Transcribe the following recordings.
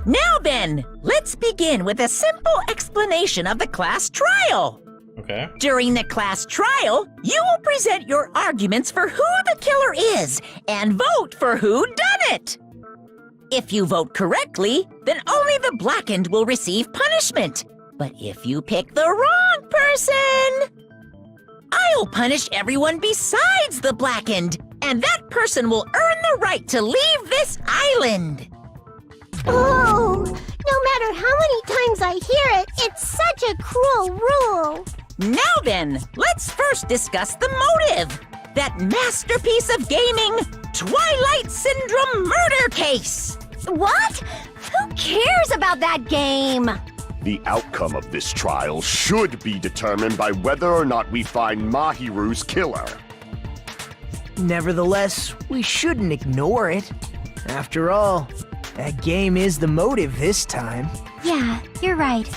Now then, let's begin with a simple explanation of the class trial. Okay. During the class trial, you will present your arguments for who the killer is and vote for who done it. If you vote correctly, then only the blackened will receive punishment. But if you pick the wrong person, I'll punish everyone besides the blackened, and that person will earn the right to leave this island. Oh, no matter how many times I hear it, it's such a cruel rule. Now then, let's first discuss the motive. That masterpiece of gaming, Twilight Syndrome murder case. What? Who cares about that game? The outcome of this trial should be determined by whether or not we find Mahiru's killer. Nevertheless, we shouldn't ignore it. After all, that game is the motive this time. Yeah, you're right.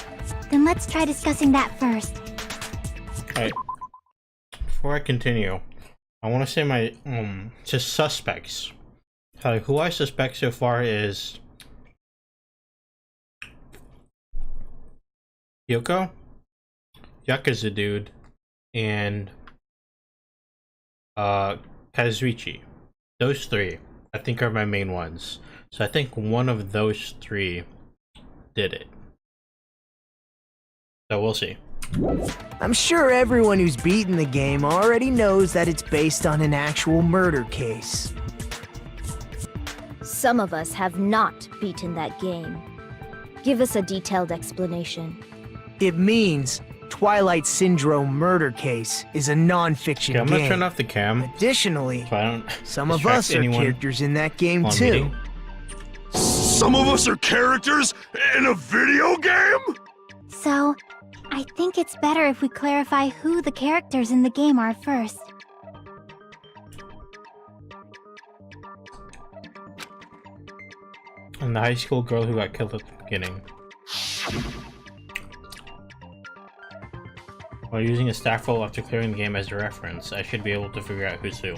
Then let's try discussing that first. Alright. Before I continue, I want to say my just suspects. Who I suspect so far is Yoko, Yakuza dude, and Kazuichi. Those three, I think, are my main ones. So I think one of those three did it. So we'll see. I'm sure everyone who's beaten the game already knows that it's based on an actual murder case. Some of us have not beaten that game. Give us a detailed explanation. It means Twilight Syndrome murder case is a non-fiction Okay, I'm game. gonna turn off the cam Additionally, so I don't some of distract us are anyone characters in that game on too. meeting. Some of us are characters in a video game? So, I think it's better if we clarify who the characters in the game are first. And the high school girl who got killed at the beginning. While using a staff roll after clearing the game as a reference, I should be able to figure out who's who.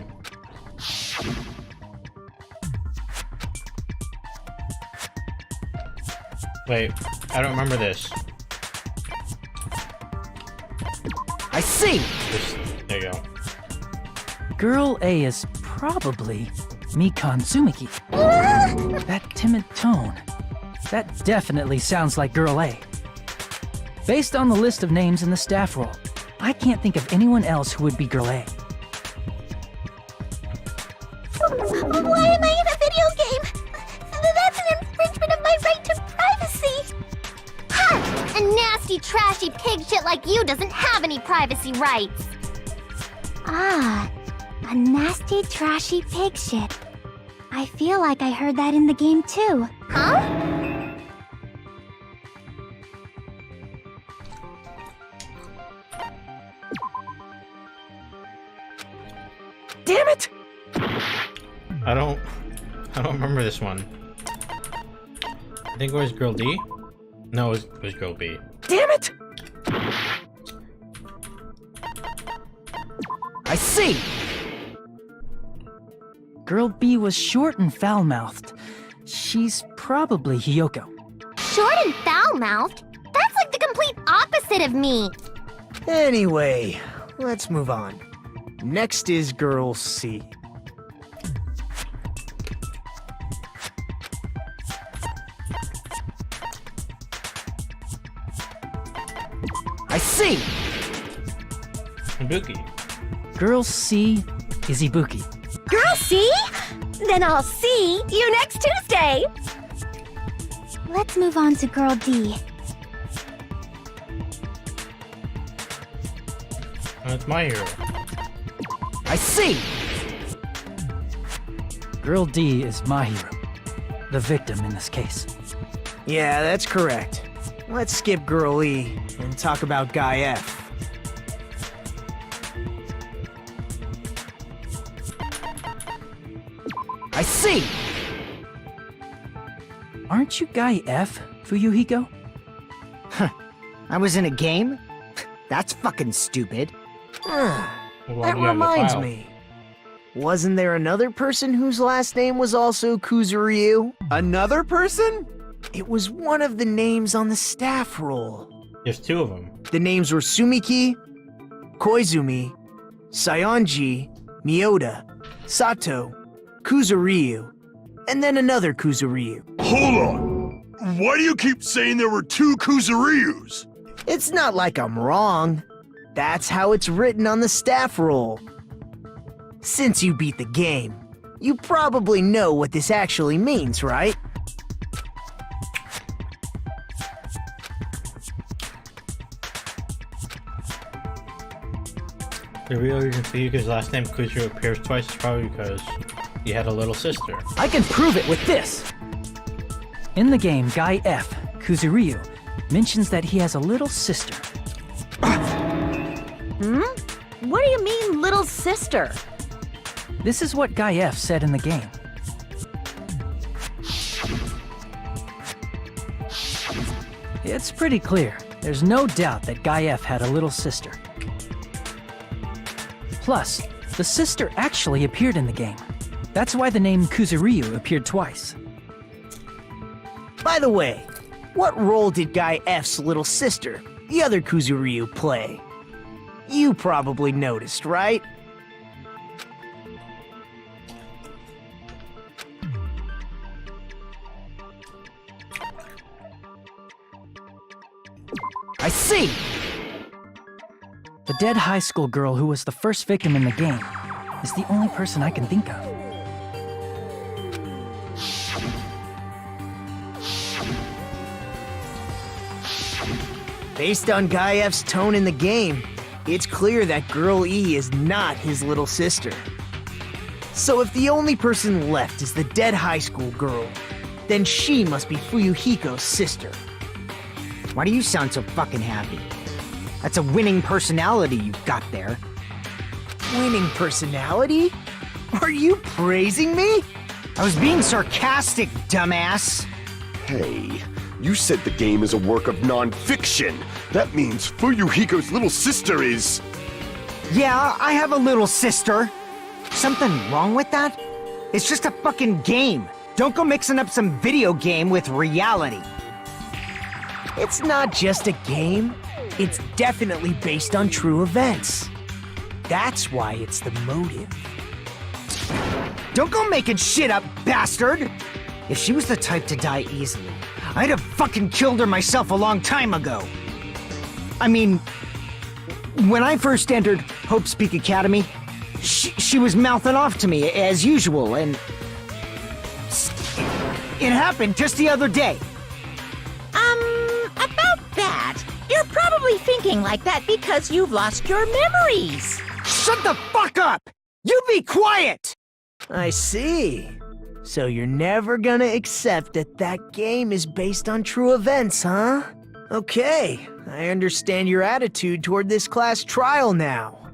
Wait, I don't remember this. I see! There you go. Girl A is probably Mikan Tsumiki. That timid tone. That definitely sounds like Girl A. Based on the list of names in the staff roll, I can't think of anyone else who would be Girl A. Why am I in a video game? That's an infringement of my right to privacy. Ha! A nasty, trashy pig shit like you doesn't have any privacy rights. Ah, a nasty, trashy pig shit. I feel like I heard that in the game too. Huh? Damn it! I don't remember this one. I think it was Girl D? No, it was Girl B. Damn it! I see! Girl B was short and foul-mouthed. She's probably Hiyoko. Short and foul-mouthed? That's like the complete opposite of me. Anyway, let's move on. Next is Girl C. I see! Ibuki. Girl C is Ibuki. Girl C? Then I'll see you next Tuesday! Let's move on to Girl D. That's my hero. I see! Girl D is my hero. The victim in this case. Yeah, that's correct. Let's skip Girl E and talk about Guy F. I see! Aren't you Guy F, Fuyuhiko? I was in a game? That's fucking stupid. Why That do you have the reminds file? me. Wasn't there another person whose last name was also Kuzuryu? Another person? It was one of the names on the staff roll. There's two of them. The names were Sumiki, Koizumi, Sayonji, Miyoda, Sato, Kuzuryu, and then another Kuzuryu. Hold on! Why do you keep saying there were two Kuzuryus? It's not like I'm wrong. That's how it's written on the staff roll. Since you beat the game, you probably know what this actually means, right? The real reason Fuyuka's last name Kuzuru appears twice is probably because he had a little sister. I can prove it with this! In the game, Guy F, Kuzuryu, mentions that he has a little sister. What do you mean, little sister? This is what Guy F said in the game. It's pretty clear. There's no doubt that Guy F had a little sister. Plus, the sister actually appeared in the game. That's why the name Kuzuryu appeared twice. By the way, what role did Guy F's little sister, the other Kuzuryu, play? You probably noticed, right? I see! The dead high school girl who was the first victim in the game is the only person I can think of. Based on Guy F's tone in the game, it's clear that Girl E is not his little sister. So if the only person left is the dead high school girl, then she must be Fuyuhiko's sister. Why do you sound so fucking happy? That's a winning personality you've got there. Winning personality? Are you praising me? I was being sarcastic, dumbass. Hey, you said the game is a work of non-fiction. That means Fuyuhiko's little sister is... Yeah, I have a little sister. Something wrong with that? It's just a fucking game. Don't go mixing up some video game with reality. It's not just a game. It's definitely based on true events. That's why it's the motive. Don't go making shit up, bastard! If she was the type to die easily, I'd have fucking killed her myself a long time ago. I mean, when I first entered Hope's Peak Academy, she was mouthing off to me as usual, and it happened just the other day. About that, you're probably thinking like that because you've lost your memories. Shut the fuck up! You be quiet! I see. So you're never gonna accept that that game is based on true events, huh? Okay, I understand your attitude toward this class trial now.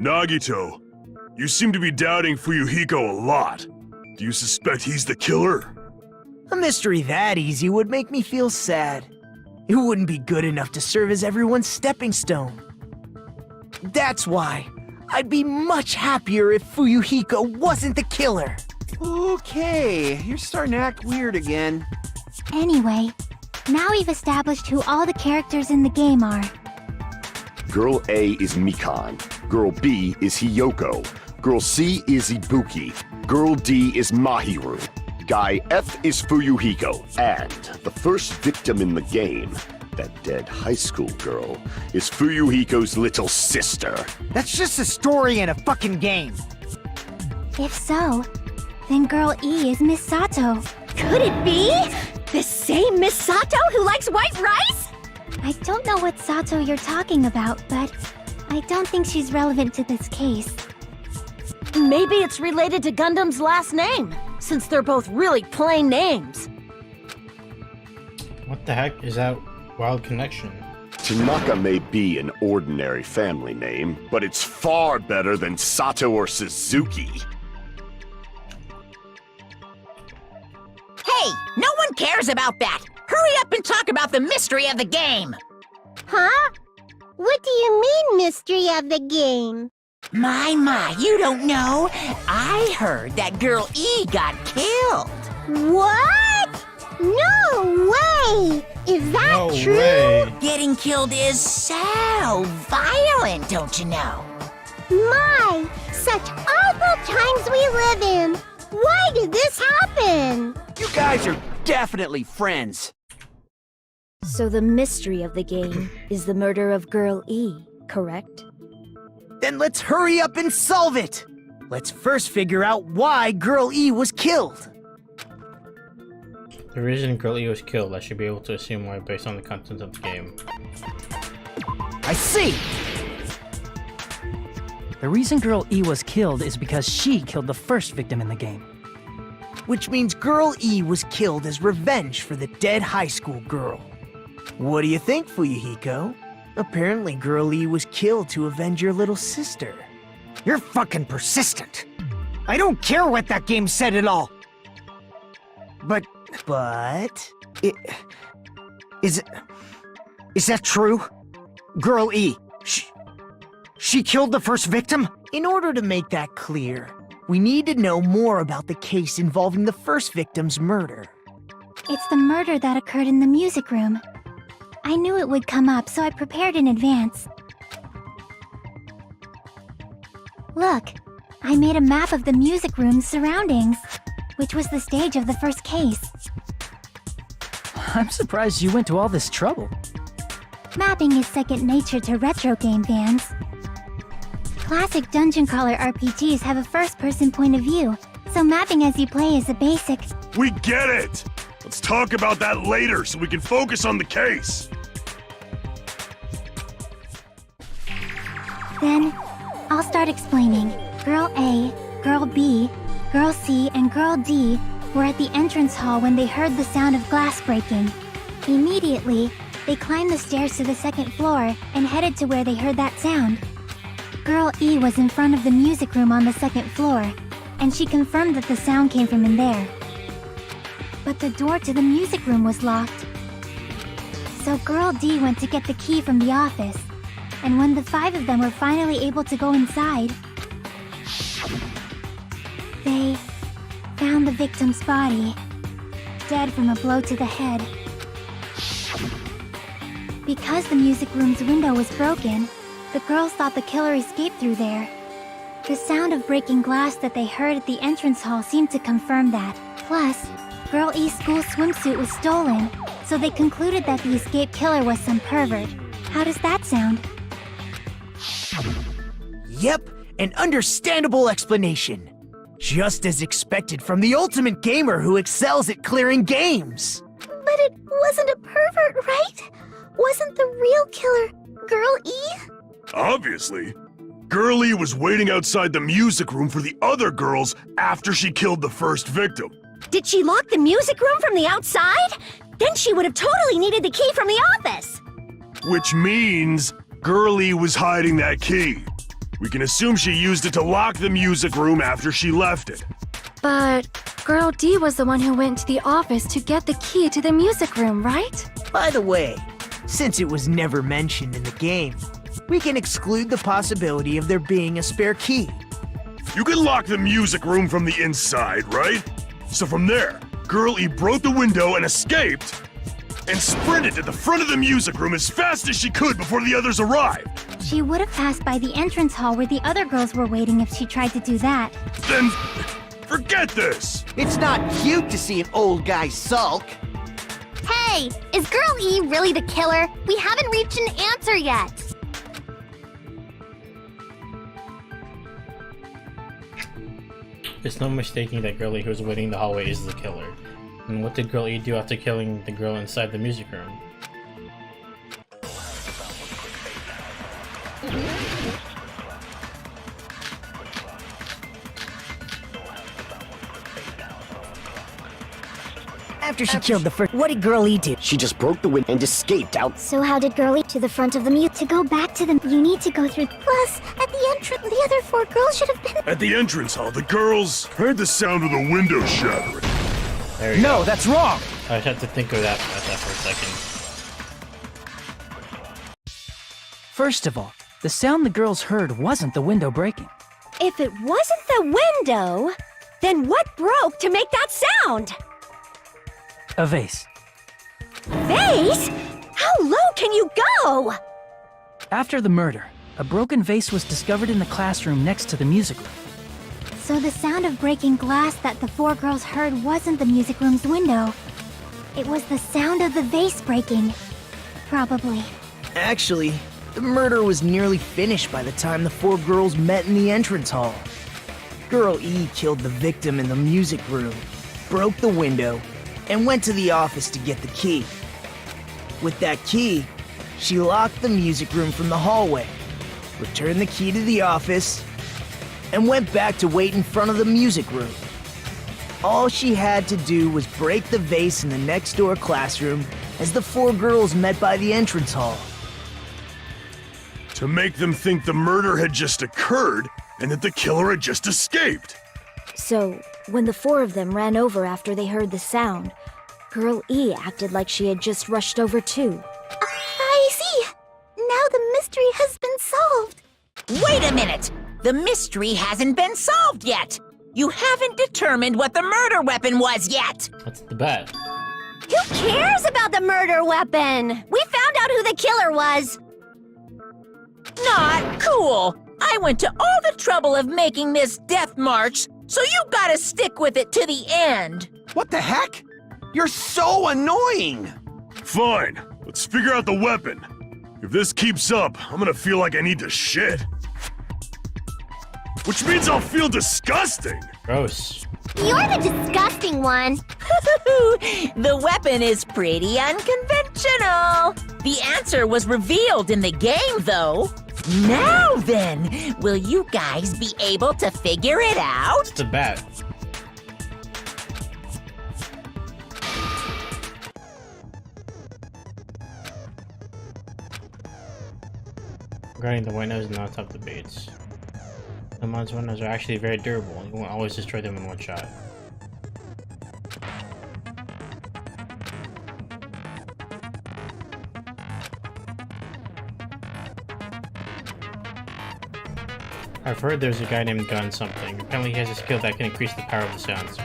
Nagito, you seem to be doubting Fuyuhiko a lot. Do you suspect he's the killer? A mystery that easy would make me feel sad. It wouldn't be good enough to serve as everyone's stepping stone. That's why I'd be much happier if Fuyuhiko wasn't the killer. Okay, you're starting to act weird again. Anyway, now we've established who all the characters in the game are. Girl A is Mikan. Girl B is Hiyoko. Girl C is Ibuki. Girl D is Mahiru. Guy F is Fuyuhiko. And the first victim in the game, that dead high school girl, is Fuyuhiko's little sister. That's just a story in a fucking game. If so, then Girl E is Miss Sato. Could it be? The same Miss Sato who likes white rice? I don't know what Sato you're talking about, but I don't think she's relevant to this case. Maybe it's related to Gundam's last name, since they're both really plain names. What the heck is that wild connection? Tanaka may be an ordinary family name, but it's far better than Sato or Suzuki. Hey, no one cares about that. Hurry up and talk about the mystery of the game. Huh? What do you mean, mystery of the game? My, you don't know. I heard that Girl E got killed. What? No way! Is that No true? way. Getting killed is so violent, don't you know? My, such awful times we live in. Why did this happen? You guys are definitely friends. So the mystery of the game is the murder of Girl E, correct? Then let's hurry up and solve it! Let's first figure out why Girl E was killed. The reason Girl E was killed, I should be able to assume why based on the content of the game. I see! The reason Girl E was killed is because she killed the first victim in the game. Which means Girl E was killed as revenge for the dead high school girl. What do you think, Fuyuhiko? Apparently Girl E was killed to avenge your little sister. You're fucking persistent. I don't care what that game said at all. But But... is that true? Girl E, she killed the first victim? In order to make that clear, we need to know more about the case involving the first victim's murder. It's the murder that occurred in the music room. I knew it would come up, so I prepared in advance. Look, I made a map of the music room's surroundings, which was the stage of the first case. I'm surprised you went to all this trouble. Mapping is second nature to retro game fans. Classic dungeon crawler RPGs have a first-person point of view, so mapping as you play is a basic. We get it! Let's talk about that later so we can focus on the case. Then, I'll start explaining. Girl A, Girl B, Girl C, and Girl D were at the entrance hall when they heard the sound of glass breaking. Immediately, they climbed the stairs to the second floor and headed to where they heard that sound. Girl E was in front of the music room on the second floor, and she confirmed that the sound came from in there. But the door to the music room was locked. So Girl D went to get the key from the office, and when the 5 of them were finally able to go inside, they found the victim's body, dead from a blow to the head. Because the music room's window was broken, the girls thought the killer escaped through there. The sound of breaking glass that they heard at the entrance hall seemed to confirm that. Plus, Girl E's school swimsuit was stolen, so they concluded that the escaped killer was some pervert. How does that sound? Yep, an understandable explanation. Just as expected from the ultimate gamer who excels at clearing games. But it wasn't a pervert, right? Wasn't the real killer Girl E? Obviously. Girl E was waiting outside the music room for the other girls after she killed the first victim. Did she lock the music room from the outside? Then she would have totally needed the key from the office. Which means Girl E was hiding that key. We can assume she used it to lock the music room after she left it. But Girl D was the one who went to the office to get the key to the music room, right? By the way, since it was never mentioned in the game, we can exclude the possibility of there being a spare key. You can lock the music room from the inside, right? So from there, Girl E broke the window and escaped, and sprinted to the front of the music room as fast as she could before the others arrived. She would have passed by the entrance hall where the other girls were waiting if she tried to do that. Then, forget this! It's not cute to see an old guy sulk. Hey, is Girl E really the killer? We haven't reached an answer yet. It's no mistaking that Girl E who was waiting in the hallway is the killer. And what did Girl E do after killing the girl inside the music room? After she killed the first, what did Girl E do? She just broke the window and escaped out. So how did Girl E to the front of the mute? To go back to them, you need to go through. Plus, at the entrance, the other 4 girls should have been. At the entrance hall, the girls heard the sound of the window shattering. There you No, go. that's wrong! I had to think of that for a second. First of all, the sound the girls heard wasn't the window breaking. If it wasn't the window, then what broke to make that sound? A vase. Vase? How low can you go? After the murder, a broken vase was discovered in the classroom next to the music room. So the sound of breaking glass that the four girls heard wasn't the music room's window. It was the sound of the vase breaking. Probably. Actually, the murder was nearly finished by the time the four girls met in the entrance hall. Girl E killed the victim in the music room, broke the window, and went to the office to get the key. With that key, she locked the music room from the hallway, returned the key to the office, and went back to wait in front of the music room. All she had to do was break the vase in the next door classroom as the four girls met by the entrance hall. To make them think the murder had just occurred and that the killer had just escaped. So, when the four of them ran over after they heard the sound, Girl E acted like she had just rushed over too. I see. Now the mystery has been solved. Wait a minute! The mystery hasn't been solved yet! You haven't determined what the murder weapon was yet! What's the bet? Who cares about the murder weapon? We found out who the killer was. Not cool! I went to all the trouble of making this death march, so you gotta stick with it to the end! What the heck? You're so annoying! Fine, let's figure out the weapon. If this keeps up, I'm gonna feel like I need to shit. Which means I'll feel disgusting! Gross. You're the disgusting one. The weapon is pretty unconventional. The answer was revealed in the game, though. Now then, will you guys be able to figure it out? What's the bet? Regarding the windows and non-top debates. The mod's windows are actually very durable. You won't always destroy them in one shot. I've heard there's a guy named Gun something. Apparently he has a skill that can increase the power of the sounds.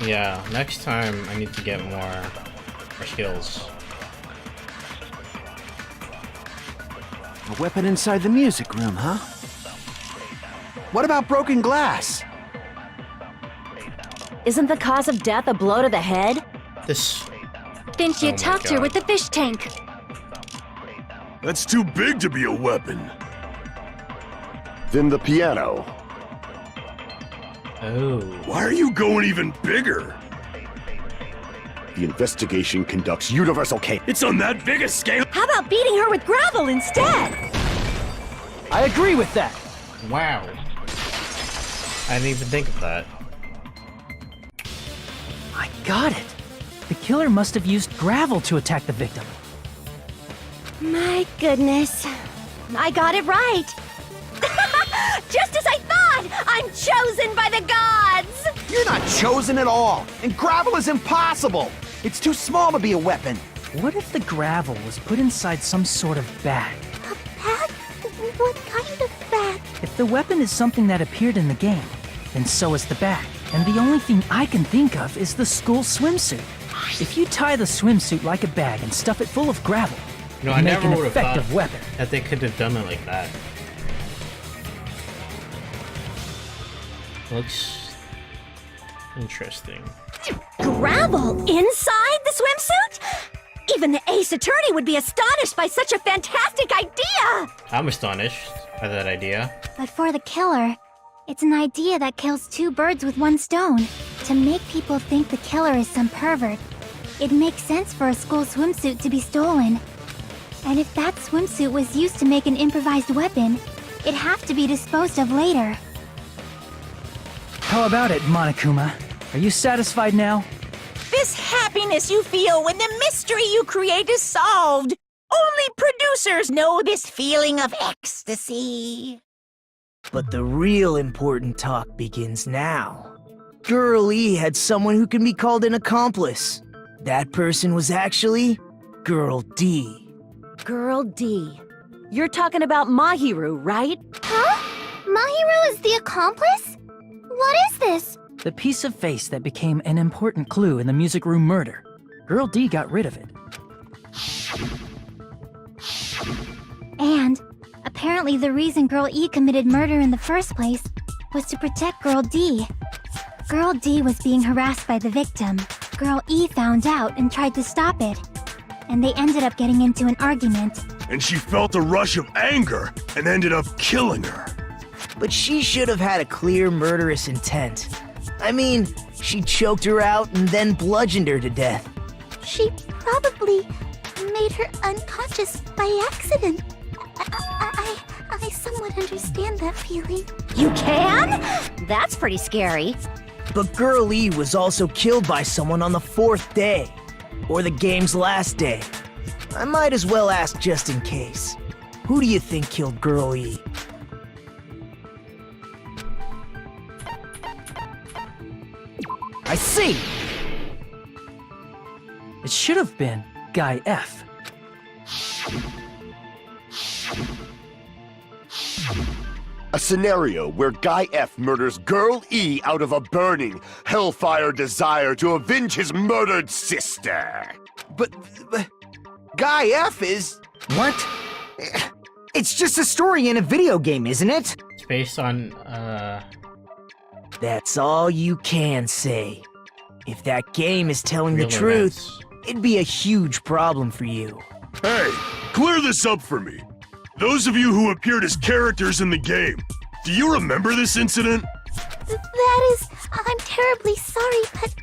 Yeah, next time I need to get more skills. A weapon inside the music room, huh? What about broken glass? Isn't the cause of death a blow to the head? This... Didn't you Oh my attacked her God. with the fish tank? That's too big to be a weapon. Then the piano. Oh. Why are you going even bigger? The investigation conducts universal chaos. It's on that big a scale. How about beating her with gravel instead? I agree with that. Wow. I didn't even think of that. I got it. The killer must have used gravel to attack the victim. My goodness. I got it right. Just as I thought! I'm chosen by the gods! You're not chosen at all, and gravel is impossible. It's too small to be a weapon. What if the gravel was put inside some sort of bag? A bag? What kind of bag? If the weapon is something that appeared in the game, then so is the bag. And the only thing I can think of is the school swimsuit. If you tie the swimsuit like a bag and stuff it full of gravel, No, it'd I make never an would have effective thought weapon. that they could have done it like that. Looks interesting. Gravel inside the swimsuit? Even the ace attorney would be astonished by such a fantastic idea! I'm astonished by that idea. But for the killer, it's an idea that kills two birds with one stone. To make people think the killer is some pervert, it makes sense for a school swimsuit to be stolen. And if that swimsuit was used to make an improvised weapon, it'd have to be disposed of later. How about it, Monokuma? Are you satisfied now? This happiness you feel when the mystery you create is solved. Only producers know this feeling of ecstasy. But the real important talk begins now. Girl E had someone who can be called an accomplice. That person was actually Girl D. Girl D. You're talking about Mahiru, right? Huh? Mahiru is the accomplice? What is this? The piece of face that became an important clue in the music room murder. Girl D got rid of it. And apparently the reason Girl E committed murder in the first place was to protect Girl D. Girl D was being harassed by the victim. Girl E found out and tried to stop it. And they ended up getting into an argument. And she felt a rush of anger and ended up killing her. But she should have had a clear murderous intent. I mean, she choked her out and then bludgeoned her to death. She probably made her unconscious by accident. I somewhat understand that feeling. You can? That's pretty scary. But Girl E was also killed by someone on the 4th day. Or the game's last day. I might as well ask just in case. Who do you think killed Girl E? I see! It should have been Guy F. A scenario where Guy F murders Girl E out of a burning, hellfire desire to avenge his murdered sister. But Guy F is... What? It's just a story in a video game, isn't it? It's based on, That's all you can say. If that game is telling the real truth, events. it'd be a huge problem for you. Hey, clear this up for me. Those of you who appeared as characters in the game, do you remember this incident? That is... I'm terribly sorry, but...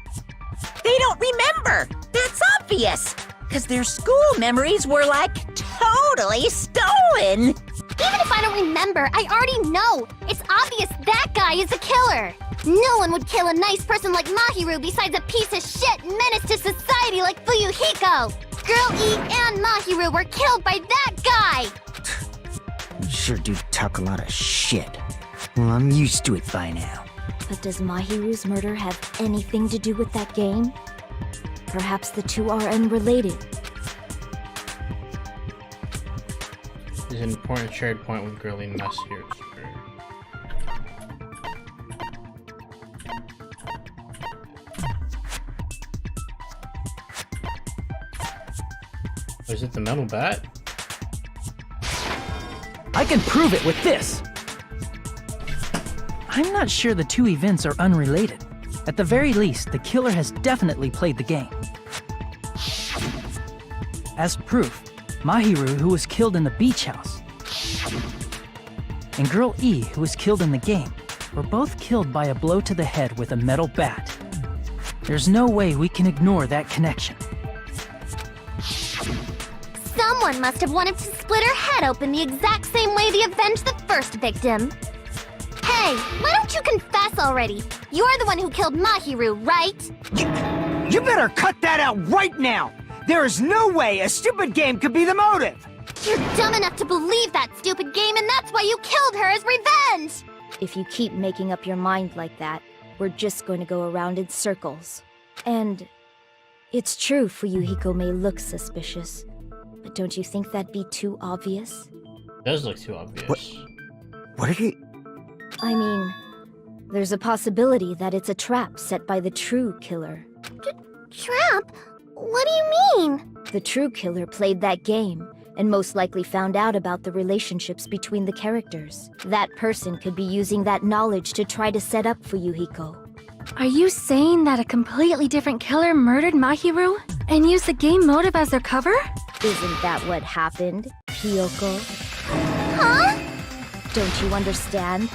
They don't remember. That's obvious. Because their school memories were, like, totally stolen. Even if I don't remember, I already know. It's obvious that guy is a killer. No one would kill a nice person like Mahiru besides a piece of shit menace to society like Fuyuhiko. Girl E and Mahiru were killed by that guy. You sure do talk a lot of shit. Well, I'm used to it by now. But does Mahiru's murder have anything to do with that game? Perhaps the two are unrelated. There's an important shared point with Girly and Mahiru. Is it the metal bat? I can prove it with this! I'm not sure the two events are unrelated. At the very least, the killer has definitely played the game. As proof, Mahiru, who was killed in the beach house, and Girl E, who was killed in the game, were both killed by a blow to the head with a metal bat. There's no way we can ignore that connection. Someone must have wanted to split her head open the exact same way they avenged the first victim. Hey, why don't you confess already? You're the one who killed Mahiru, right? You better cut that out right now! There is no way a stupid game could be the motive! You're dumb enough to believe that stupid game, and that's why you killed her as revenge! If you keep making up your mind like that, we're just going to go around in circles. And it's true Fuyuhiko may look suspicious, but don't you think that'd be too obvious? It does look too obvious. What are you... I mean, there's a possibility that it's a trap set by the true killer. Trap? What do you mean? The true killer played that game, and most likely found out about the relationships between the characters. That person could be using that knowledge to try to set up Fuyuhiko. Are you saying that a completely different killer murdered Mahiru and used the game motive as their cover? Isn't that what happened, Hiyoko? Huh? Don't you understand?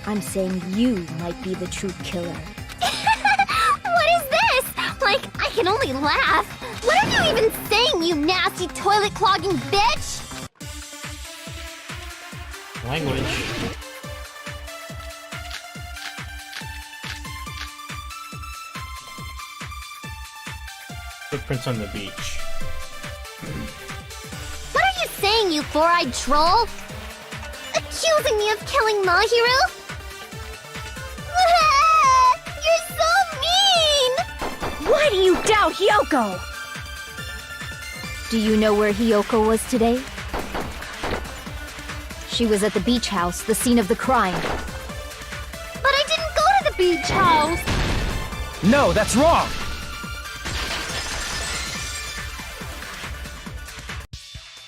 I'm saying you might be the true killer. What is this? Like, I can only laugh. What are you even saying, you nasty toilet-clogging bitch? Language. Footprints on the beach. What are you saying, you four-eyed troll? Accusing me of killing Mahiru? You're so mean! Why do you doubt Hyoko? Do you know where Hiyoko was today? She was at the beach house, the scene of the crime. But I didn't go to the beach house! No, that's wrong!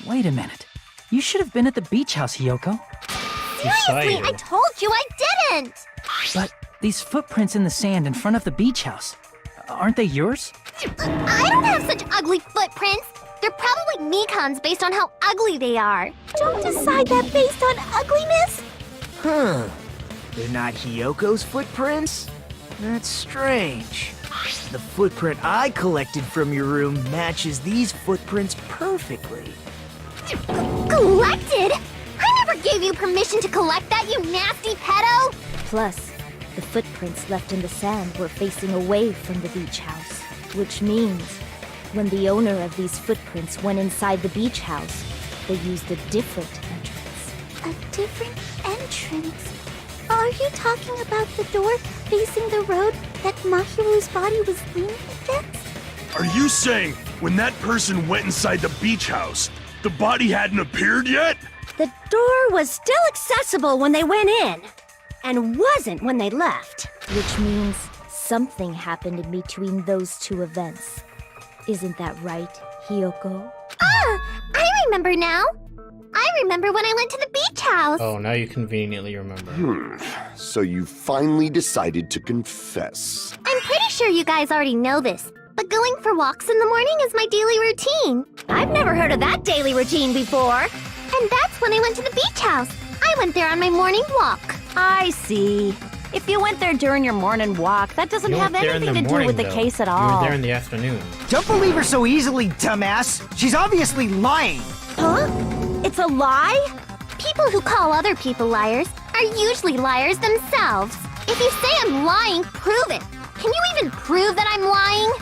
Wait a minute. You should have been at the beach house, Hiyoko. Seriously, I told you I didn't! But these footprints in the sand in front of the beach house, aren't they yours? I don't have such ugly footprints! They're probably Mikan's based on how ugly they are. Don't decide that based on ugliness! Huh. They're not Hiyoko's footprints? That's strange. The footprint I collected from your room matches these footprints perfectly. Collected? I never gave you permission to collect that, you nasty pedo! Plus, the footprints left in the sand were facing away from the beach house, which means when the owner of these footprints went inside the beach house, they used a different entrance. A different entrance? Are you talking about the door facing the road that Mahiru's body was leaning against? Are you saying when that person went inside the beach house, the body hadn't appeared yet? The door was still accessible when they went in, and wasn't when they left. Which means something happened in between those two events. Isn't that right, Hiyoko? Ah! I remember now! I remember when I went to the beach house! Oh, now you conveniently remember. So you finally decided to confess. I'm pretty sure you guys already know this, but going for walks in the morning is my daily routine. I've never heard of that daily routine before. And that's when I went to the beach house. I went there on my morning walk. I see. If you went there during your morning walk, that doesn't You have weren't there in anything the to do with morning, the though. case at You all. were there in the afternoon. Don't believe her so easily, dumbass. She's obviously lying. Huh? It's a lie? People who call other people liars are usually liars themselves. If you say I'm lying, prove it. Can you even prove that I'm lying?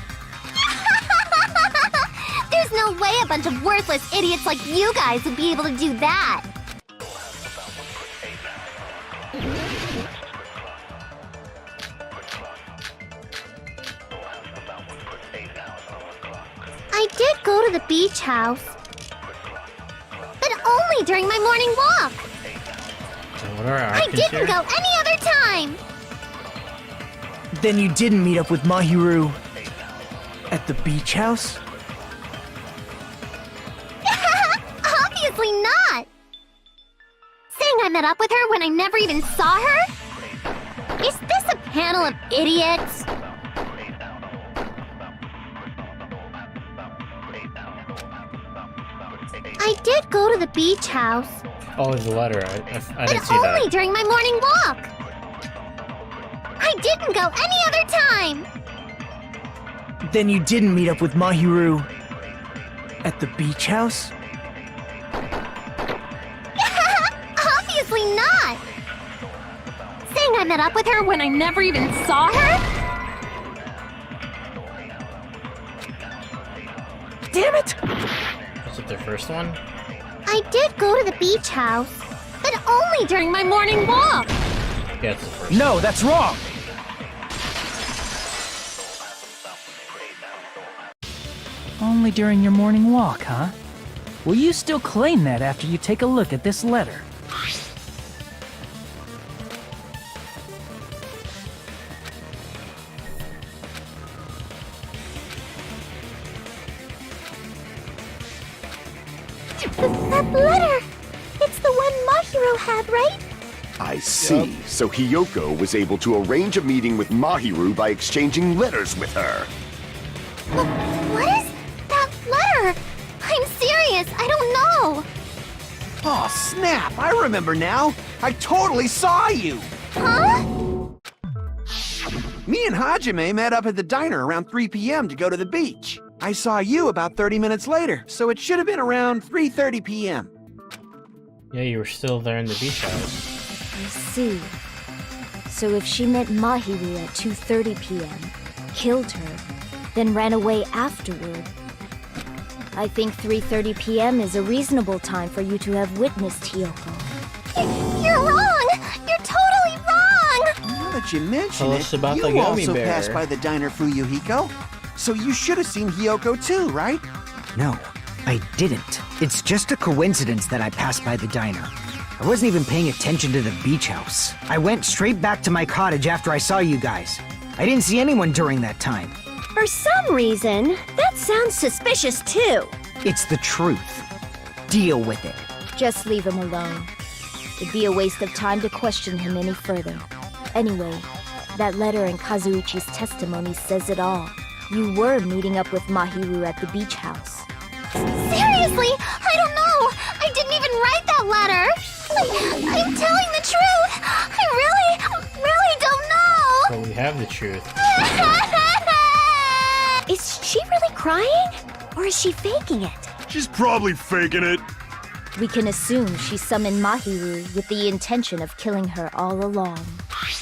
There's no way a bunch of worthless idiots like you guys would be able to do that. I did go to the beach house. But only during my morning walk. So what are our I options didn't here? go any other time. Then you didn't meet up with Mahiru at the beach house? Obviously not. Saying I met up with her when I never even saw her? Is this a panel of idiots? I did go to the beach house. Oh, the letter. I But didn't see only that. during my morning walk. I didn't go any other time. Then you didn't meet up with Mahiru at the beach house? Obviously not. Saying I met up with her when I never even saw her? Damn it! Was it the first one? I did go to the beach house, but only during my morning walk. Yeah, it's the first No, that's wrong! Only during your morning walk, huh? Will you still claim that after you take a look at this letter? That letter! It's the one Mahiro had, right? I see. So Hiyoko was able to arrange a meeting with Mahiru by exchanging letters with her. What is that letter? I'm serious, I don't know. Oh, snap! I remember now. I totally saw you. Huh? Me and Hajime met up at the diner around 3 p.m. to go to the beach. I saw you about 30 minutes later, so it should have been around 3:30 p.m. Yeah, you were still there in the beach house. I see. So if she met Mahiru at 2:30 p.m., killed her, then ran away afterward, I think 3:30 p.m. is a reasonable time for you to have witnessed Hiyoko. You're wrong! You're totally wrong! Now that you mention Tell it, us about the you gummy also bear. passed by the diner Fuyuhiko. So you should have seen Hiyoko too, right? No, I didn't. It's just a coincidence that I passed by the diner. I wasn't even paying attention to the beach house. I went straight back to my cottage after I saw you guys. I didn't see anyone during that time. For some reason, that sounds suspicious too. It's the truth. Deal with it. Just leave him alone. It'd be a waste of time to question him any further. Anyway, that letter in Kazuichi's testimony says it all. You were meeting up with Mahiru at the beach house. Seriously, I don't know. I didn't even write that letter. I'm telling the truth. I really don't know. But we have the truth. Is she really crying? Or is she faking it? She's probably faking it. We can assume she summoned Mahiru with the intention of killing her all along.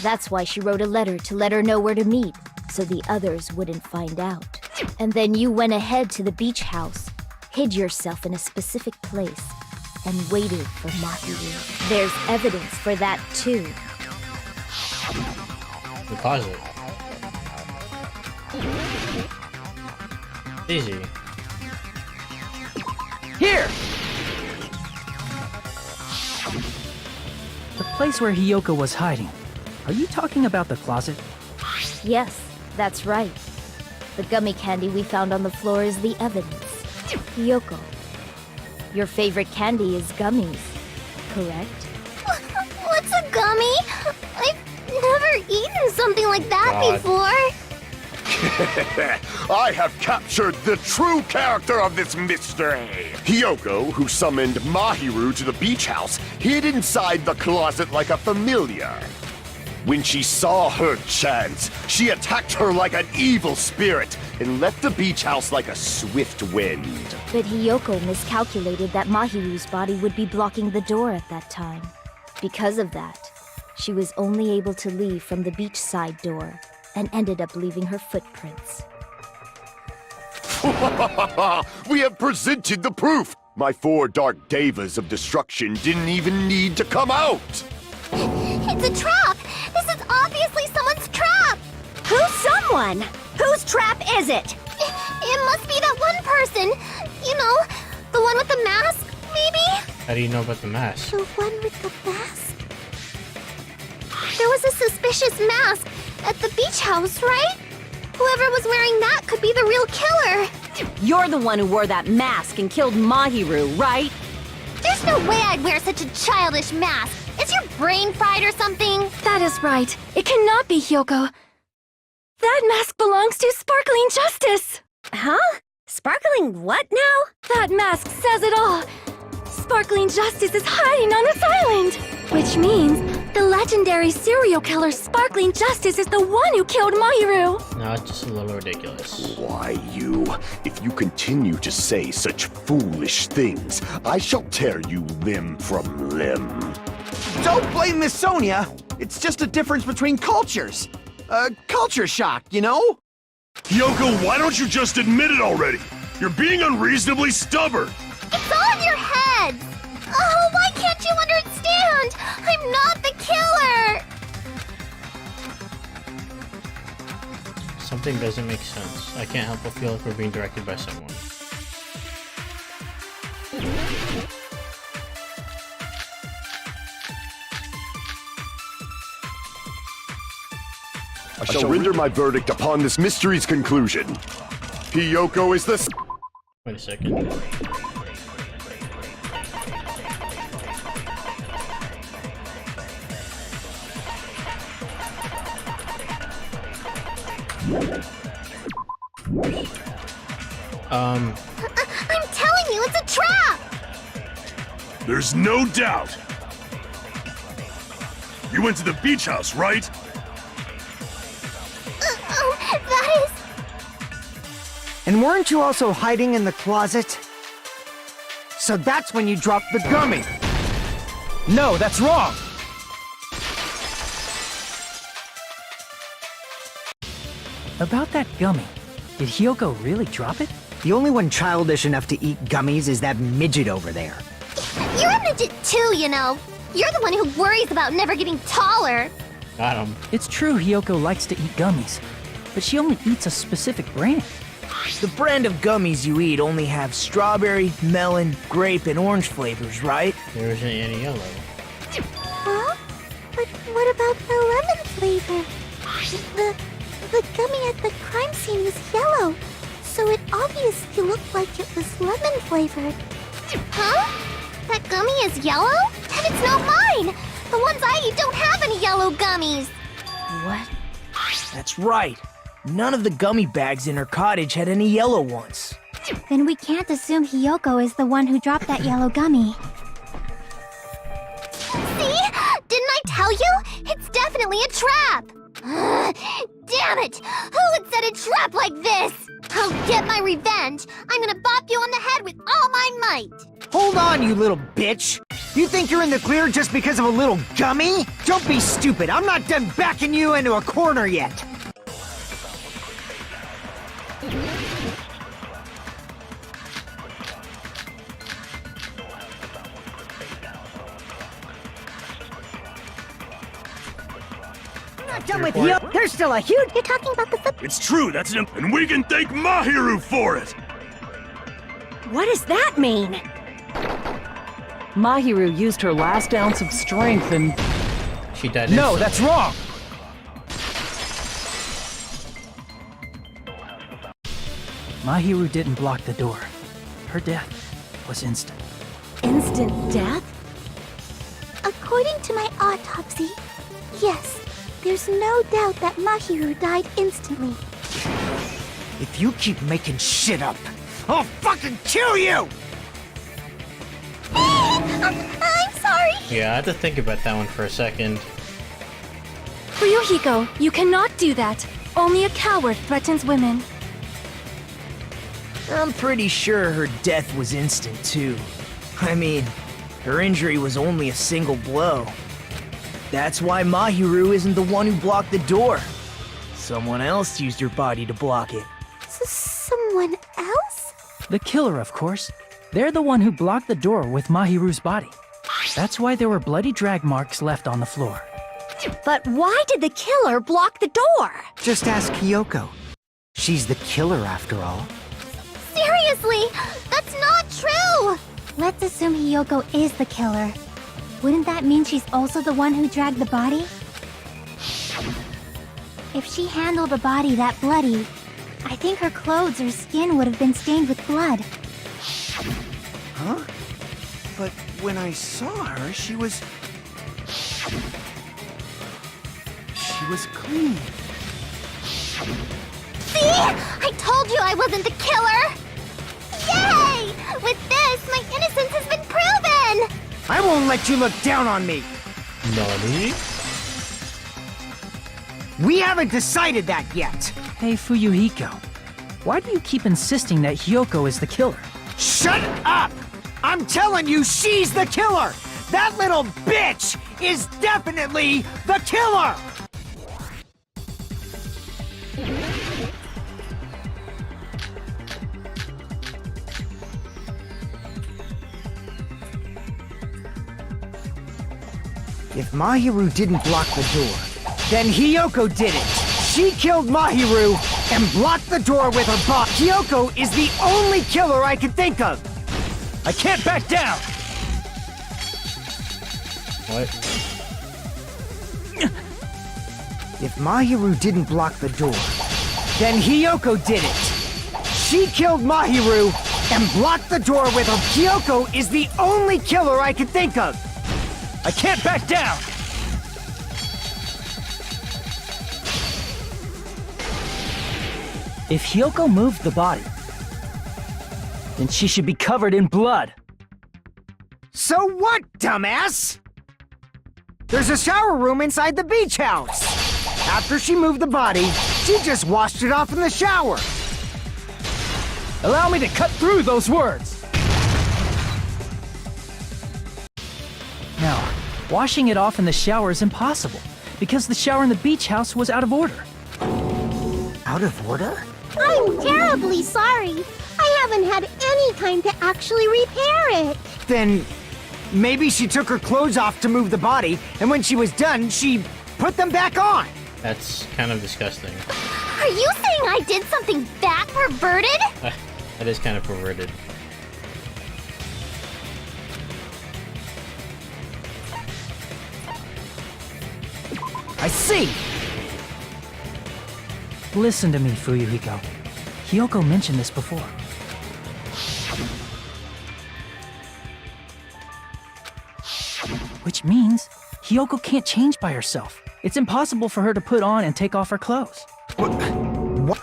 That's why she wrote a letter to let her know where to meet, so the others wouldn't find out. And then you went ahead to the beach house, hid yourself in a specific place, and waited for Mahiru. There's evidence for that too. Deposit. Easy. Here! The place where Hiyoko was hiding. Are you talking about the closet? Yes, that's right. The gummy candy we found on the floor is the evidence. Hiyoko, your favorite candy is gummies, correct? What's a gummy? I've never eaten something like that before. I have captured the true character of this mystery. Hiyoko, who summoned Mahiru to the beach house, hid inside the closet like a familiar. When she saw her chance, she attacked her like an evil spirit and left the beach house like a swift wind. But Hiyoko miscalculated that Mahiru's body would be blocking the door at that time. Because of that, she was only able to leave from the beachside door and ended up leaving her footprints. We have presented the proof! My 4 dark devas of destruction didn't even need to come out! It's a trap! This is obviously someone's trap! Who's someone? Whose trap is it? It must be that one person. You know, the one with the mask, maybe? How do you know about the mask? The one with the mask? There was a suspicious mask at the beach house, right? Whoever was wearing that could be the real killer. You're the one who wore that mask and killed Mahiru, right? There's no way I'd wear such a childish mask. Is your brain fried or something? That is right. It cannot be Hiyoko. That mask belongs to Sparkling Justice! Huh? Sparkling what now? That mask says it all! Sparkling Justice is hiding on this island! Which means the legendary serial killer Sparkling Justice is the one who killed Mahiru! No, it's just a little ridiculous. Why, you? If you continue to say such foolish things, I shall tear you limb from limb. Don't blame Miss Sonia. It's just a difference between cultures. Culture shock, you know? Yoko, why don't you just admit it already? You're being unreasonably stubborn. It's all in your heads! Oh, why can't you understand? I'm not the killer! Something doesn't make sense. I can't help but feel like we're being directed by someone. I shall render my verdict upon this mystery's conclusion. Hiyoko is the... Wait a second. I'm telling you, it's a trap! There's no doubt. You went to the beach house, right? That is... And weren't you also hiding in the closet? So that's when you dropped the gummy! No, that's wrong! About that gummy, did Hiyoko really drop it? The only one childish enough to eat gummies is that midget over there. You're a midget too, you know. You're the one who worries about never getting taller. Got him. It's true Hiyoko likes to eat gummies, but she only eats a specific brand. The brand of gummies you eat only have strawberry, melon, grape, and orange flavors, right? There isn't any yellow. Huh? But what about the lemon flavor? The gummy at the crime scene was yellow, so it obviously looked like it was lemon flavored. Huh? That gummy is yellow? Then it's not mine! The ones I eat don't have any yellow gummies! What? That's right. None of the gummy bags in her cottage had any yellow ones. Then we can't assume Hiyoko is the one who dropped that yellow gummy. See? Didn't I tell you? It's definitely a trap! Damn it! Who would set a trap like this? I'll get my revenge! I'm gonna bop you on the head with all my might! Hold on, you little bitch! You think you're in the clear just because of a little gummy? Don't be stupid, I'm not done backing you into a corner yet! Not done with you! There's still a huge... You're talking about the... It's true, that's an and we can thank Mahiru for it! What does that mean? Mahiru used her last ounce of strength and... She died No, instantly. that's wrong! Mahiru didn't block the door. Her death was instant. Instant death? According to my autopsy, yes, there's no doubt that Mahiru died instantly. If you keep making shit up, I'll fucking kill you! I'm sorry! Yeah, I had to think about that one for a second. Fuyuhiko, you cannot do that. Only a coward threatens women. I'm pretty sure her death was instant, too. I mean, her injury was only a single blow. That's why Mahiru isn't the one who blocked the door. Someone else used her body to block it. Someone else? The killer, of course. They're the one who blocked the door with Mahiru's body. That's why there were bloody drag marks left on the floor. But why did the killer block the door? Just ask Hiyoko. She's the killer after all. Seriously, that's not true! Let's assume Hiyoko is the killer. Wouldn't that mean she's also the one who dragged the body? If she handled a body that bloody, I think her clothes or skin would have been stained with blood. Huh? But when I saw her, she was clean. See? I told you I wasn't the killer! Yay! With this, my innocence has been proven! I won't let you look down on me! Nani? We haven't decided that yet! Hey, Fuyuhiko. Why do you keep insisting that Hiyoko is the killer? Shut up! I'm telling you, she's the killer! That little bitch is definitely the killer! If Mahiru didn't block the door, then Hiyoko did it. She killed Mahiru and blocked the door with her body. Hiyoko is the only killer I can think of. I can't back down! What? If Mahiru didn't block the door, then Hiyoko did it. She killed Mahiru and blocked the door with her. Hiyoko is the only killer I can think of. I can't back down! If Hiyoko moved the body, then she should be covered in blood. So what, dumbass? There's a shower room inside the beach house. After she moved the body, she just washed it off in the shower. Allow me to cut through those words! Now, washing it off in the shower is impossible, because the shower in the beach house was out of order. Out of order? I'm terribly sorry. I haven't had any time to actually repair it. Then maybe she took her clothes off to move the body, and when she was done, she put them back on. That's kind of disgusting. Are you saying I did something that perverted? That is kind of perverted. I see! Listen to me, Fuyuhiko. Hiyoko mentioned this before. Which means Hiyoko can't change by herself. It's impossible for her to put on and take off her clothes.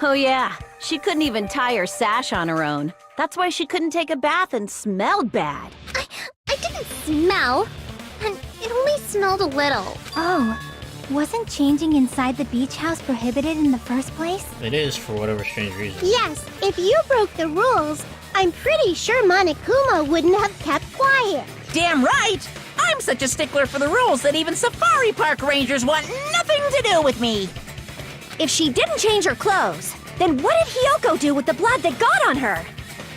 Oh yeah, she couldn't even tie her sash on her own. That's why she couldn't take a bath and smelled bad. I didn't smell. And it only smelled a little. Oh, wasn't changing inside the beach house prohibited in the first place? It is for whatever strange reason. Yes, if you broke the rules, I'm pretty sure Monokuma wouldn't have kept quiet. Damn right! I'm such a stickler for the rules that even safari park rangers want nothing to do with me. If she didn't change her clothes, then what did Hiyoko do with the blood that got on her?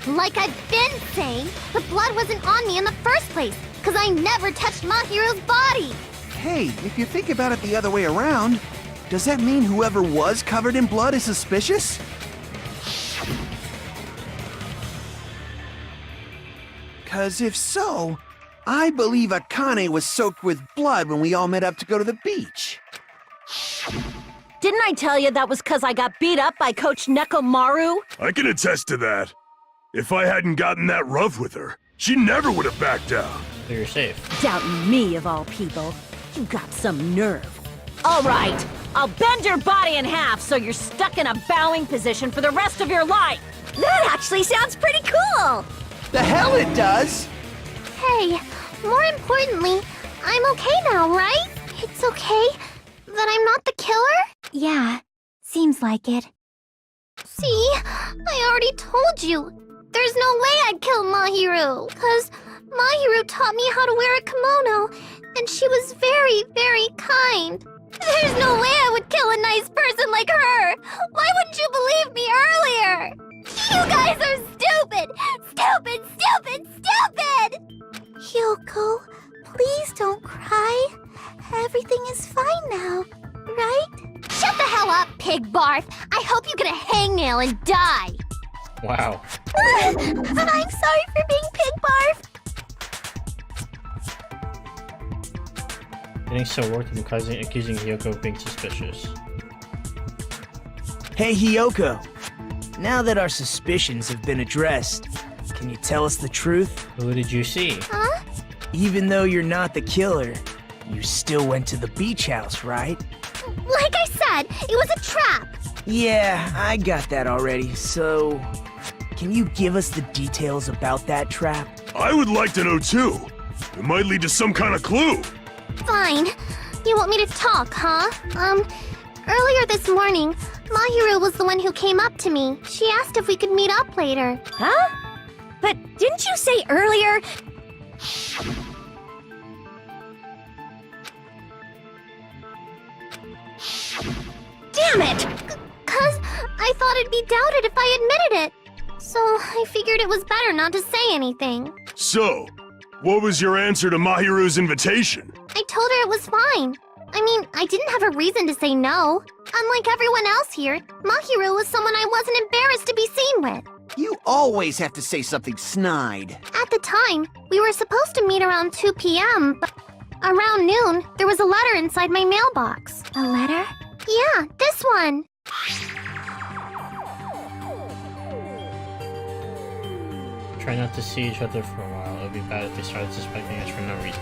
Like I've been saying, the blood wasn't on me in the first place, because I never touched Mahiru's body. Hey, if you think about it the other way around, does that mean whoever was covered in blood is suspicious? Cause if so, I believe Akane was soaked with blood when we all met up to go to the beach. Didn't I tell you that was because I got beat up by Coach Nekomaru? I can attest to that. If I hadn't gotten that rough with her, she never would have backed down. So you're safe. Doubting me, of all people. You got some nerve. All right, I'll bend your body in half so you're stuck in a bowing position for the rest of your life. That actually sounds pretty cool. The hell it does! Hey, more importantly, I'm okay now, right? It's okay that I'm not the killer? Yeah, seems like it. See, I already told you. There's no way I'd kill Mahiru, because Mahiru taught me how to wear a kimono, and she was very, very kind. There's no way I would kill a nice person like her. Why wouldn't you believe me earlier? You guys are stupid! Stupid, stupid, stupid! Hyoko, please don't cry. Everything is fine now, right? Shut the hell up, pig barf! I hope you get a hangnail and die! Wow. I'm sorry for being pig barf! Getting so worked up accusing Hiyoko of being suspicious. Hey, Hiyoko. Now that our suspicions have been addressed, can you tell us the truth? Who did you see? Huh? Even though you're not the killer, you still went to the beach house, right? Like I said, it was a trap! Yeah, I got that already, so... Can you give us the details about that trap? I would like to know too. It might lead to some kind of clue. Fine. You want me to talk, huh? Earlier this morning, Mahiru was the one who came up to me. She asked if we could meet up later. Huh? But didn't you say earlier... Damn it! Cause I thought it'd be doubted if I admitted it. So I figured it was better not to say anything. So, what was your answer to Mahiru's invitation? I told her it was fine. I mean, I didn't have a reason to say no. Unlike everyone else here, Mahiru was someone I wasn't embarrassed to be seen with. You always have to say something snide. At the time, we were supposed to meet around 2 p.m., but around noon, there was a letter inside my mailbox. A letter? Yeah, this one. Try not to see each other for a while. It would be bad if they started suspecting us for no reason.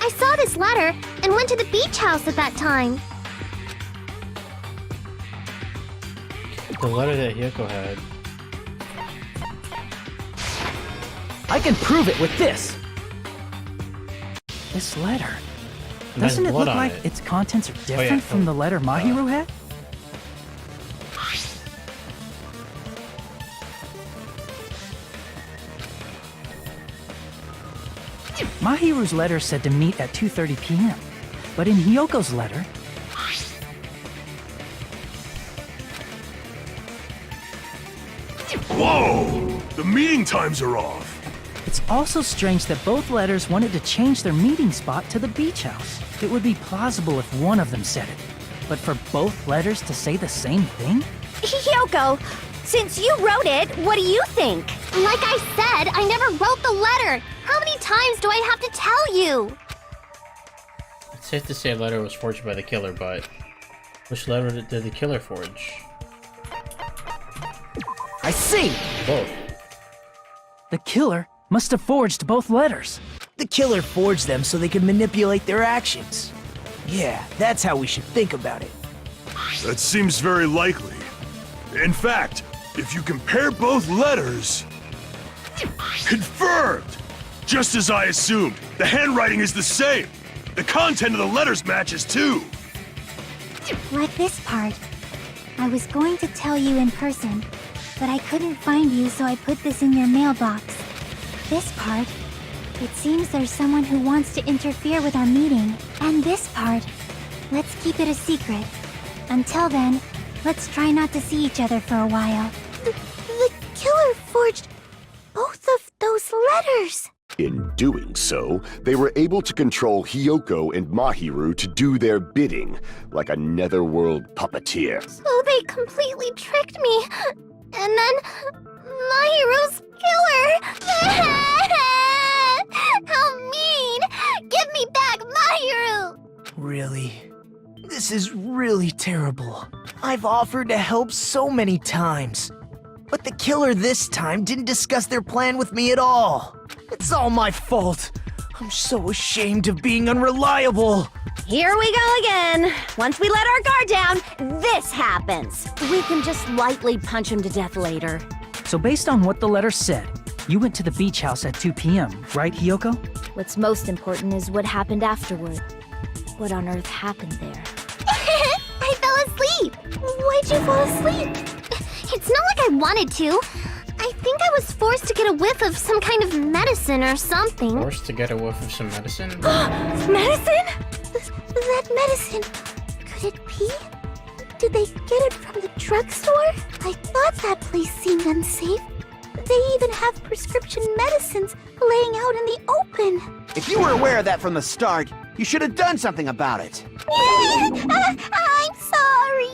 I saw this letter and went to the beach house at that time. The letter that Hiyoko had. I can prove it with this! This letter. Doesn't it look like its contents are different from the letter Mahiru had? Mahiru's letter said to meet at 2:30 p.m., but in Hiyoko's letter... Whoa! The meeting times are off! It's also strange that both letters wanted to change their meeting spot to the beach house. It would be plausible if one of them said it. but for both letters to say the same thing? Hyoko, since you wrote it, what do you think? Like I said, I never wrote the letter. How many times do I have to tell you? It's safe to say a letter was forged by the killer, but which letter did the killer forge? I see! Both. The killer must have forged both letters. The killer forged them so they could manipulate their actions. Yeah, that's how we should think about it. That seems very likely. In fact, if you compare both letters... Confirmed! Just as I assumed, the handwriting is the same. The content of the letters matches too. Like this part. I was going to tell you in person, but I couldn't find you, so I put this in your mailbox. This part. It seems there's someone who wants to interfere with our meeting. And this part. Let's keep it a secret. Until then, let's try not to see each other for a while. The killer forged both of those letters. In doing so, they were able to control Hyoko and Mahiru to do their bidding, like a netherworld puppeteer. So they completely tricked me. And then Mahiru's killer. How mean! Give me back Mahiru! Really? This is really terrible. I've offered to help so many times. But the killer this time didn't discuss their plan with me at all. It's all my fault. I'm so ashamed of being unreliable. Here we go again. Once we let our guard down, this happens. We can just lightly punch him to death later. So based on what the letter said, you went to the beach house at 2 p.m., right, Hyoko? What's most important is what happened afterward. What on earth happened there? I fell asleep. Why'd you fall asleep? It's not like I wanted to. I think I was forced to get a whiff of some kind of medicine or something. Forced to get a whiff of some medicine? Medicine? That medicine. Could it be? Did they get it from the drugstore? I thought that place seemed unsafe. They even have prescription medicines laying out in the open. If you were aware of that from the start, you should have done something about it. I'm sorry.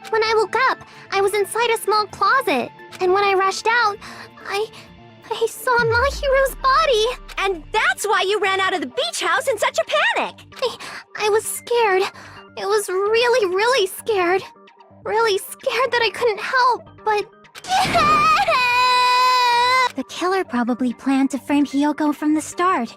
When I woke up, I was inside a small closet. And when I rushed out, I saw Mahiru's body. And that's why you ran out of the beach house in such a panic. I was scared. It was really, really scared. Really scared that I couldn't help, but... The killer probably planned to frame Hyoko from the start.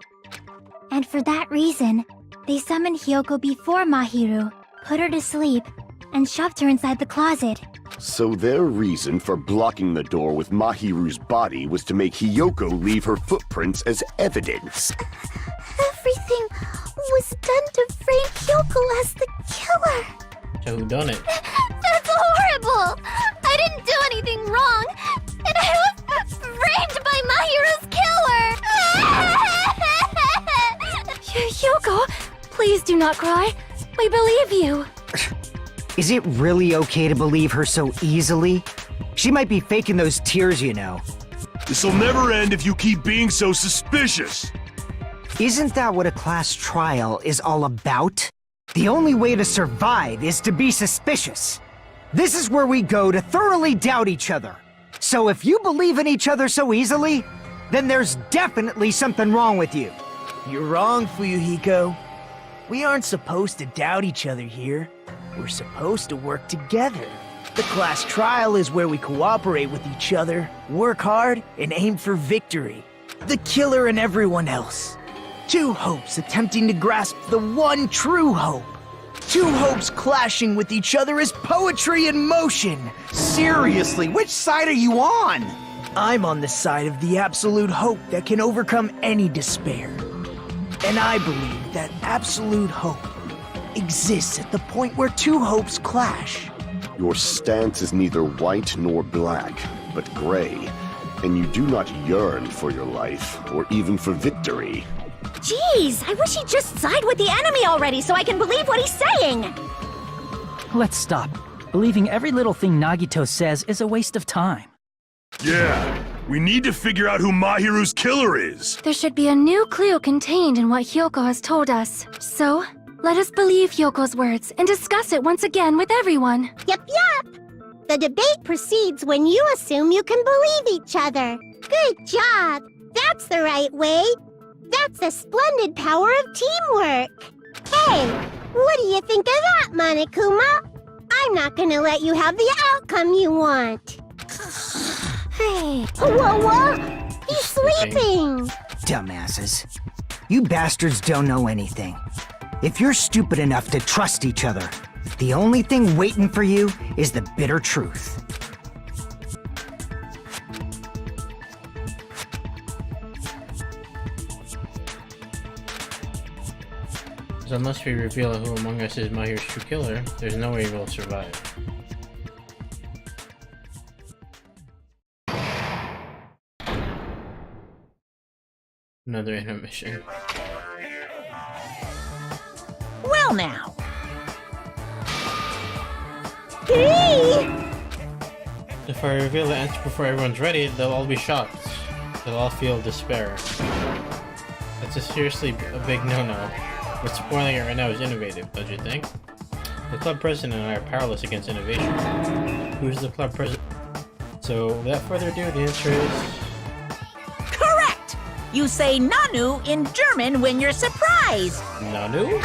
And for that reason, they summoned Hyoko before Mahiru, put her to sleep, and shoved her inside the closet. So their reason for blocking the door with Mahiru's body was to make Hyoko leave her footprints as evidence. Everything was done to frame Hyoko as the killer. So who done it? That's horrible! I didn't do anything wrong, and I was framed by Mahiru's killer! Hyoko, please do not cry. We believe you. Is it really okay to believe her so easily? She might be faking those tears, you know. This'll never end if you keep being so suspicious. Isn't that what a class trial is all about? The only way to survive is to be suspicious. This is where we go to thoroughly doubt each other. So if you believe in each other so easily, then there's definitely something wrong with you. You're wrong, Fuyuhiko. We aren't supposed to doubt each other here. We're supposed to work together. The class trial is where we cooperate with each other, work hard, and aim for victory. The killer and everyone else. Two hopes attempting to grasp the one true hope. Two hopes clashing with each other is poetry in motion. Seriously, which side are you on? I'm on the side of the absolute hope that can overcome any despair. And I believe that absolute hope exists at the point where two hopes clash. Your stance is neither white nor black, but gray, and you do not yearn for your life, or even for victory. Jeez, I wish he'd just side with the enemy already so I can believe what he's saying. Let's stop. Believing every little thing Nagito says is a waste of time. Yeah, we need to figure out who Mahiru's killer is. There should be a new clue contained in what Hyoko has told us. So, Let us believe Yoko's words and discuss it once again with everyone. Yep. The debate proceeds when you assume you can believe each other. Good job. That's the right way. That's the splendid power of teamwork. Hey, what do you think of that, Monokuma? I'm not gonna let you have the outcome you want. Hey, whoa! He's sleeping! Dumbasses. You bastards don't know anything. If you're stupid enough to trust each other, the only thing waiting for you is the bitter truth. So unless we reveal who among us is Mahiru's true killer, there's no way we'll survive. Another intermission. Well now. If I reveal the answer before everyone's ready, they'll all be shocked. They'll all feel despair. That's seriously a big no-no. What's spoiling it right now is innovative, don't you think? The club president and I are powerless against innovation. Who's the club president? So, without further ado, the answer is... Correct! You say Nanu in German when you're surprised. Nanu?